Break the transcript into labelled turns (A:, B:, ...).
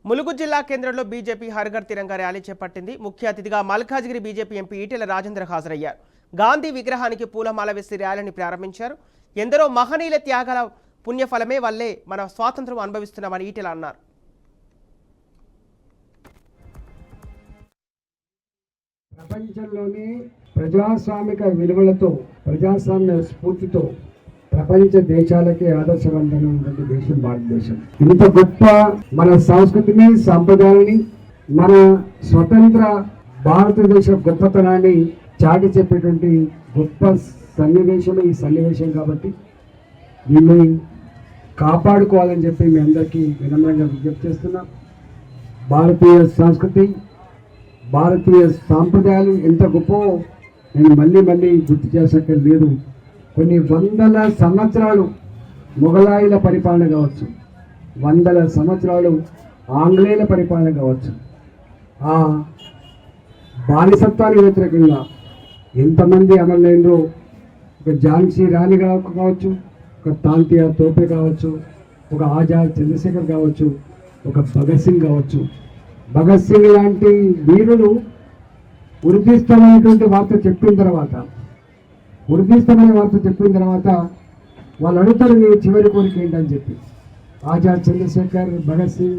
A: ములుగు జిల్లా కేంద్రంలో బీజేపీ హర్ఘర్ తిరంగా ర్యాలీ చేపట్టింది. ముఖ్య అతిథిగా మల్కాజ్గిరి బీజేపీ ఎంపీ ఈటెల రాజేందర్ హాజరయ్యారు. గాంధీ విగ్రహానికి పూలమాల వేసి ర్యాలీని ప్రారంభించారు. ఎందరో మహనీయుల త్యాగాల పుణ్యఫలమే వల్లే మన స్వాతంత్రం అనుభవిస్తున్నామని ఈటెల అన్నారు.
B: ప్రపంచంలోనే ప్రజాస్వామిక విలువలతో ప్రజాస్వామ్య స్ఫూర్తితో ప్రపంచ దేశాలకే ఆదర్శవంతమైనటువంటి దేశం భారతదేశం. ఇంత గొప్ప మన సంస్కృతిని సంప్రదాయాన్ని మన స్వతంత్ర భారతదేశ గొప్పతనాన్ని చాటి చెప్పేటువంటి గొప్ప సన్నివేశమే ఈ సన్నివేశం. కాబట్టి దీన్ని కాపాడుకోవాలని చెప్పి మీ అందరికీ వినమ్రంగా విజ్ఞప్తి చేస్తున్నాం. భారతీయ సంస్కృతి భారతీయ సాంప్రదాయాలు ఎంత గొప్ప నేను మళ్ళీ గుర్తు చేసక్కర్లేదు. కొన్ని వందల సంవత్సరాలు మొఘలాయుల పరిపాలన కావచ్చు, వందల సంవత్సరాలు ఆంగ్లేయుల పరిపాలన కావచ్చు, ఆ బానిసత్వానికి వ్యతిరేకంగా ఎంతమంది అమరులైనరో, ఒక ఝాన్సీ రాణి కావచ్చు, ఒక తాంతియా తోపే కావచ్చు, ఒక ఆజాద్ చంద్రశేఖర్ కావచ్చు, ఒక భగత్ సింగ్ కావచ్చు. భగత్ సింగ్ లాంటి వీరులు ఉరిదీస్తామనేటువంటి వార్త చెప్పిన తర్వాత వాళ్ళు అడుగుతారు, నీ చివరి కోరిక ఏంటని చెప్పి. ఆజాద్ చంద్రశేఖర్, భగత్ సింగ్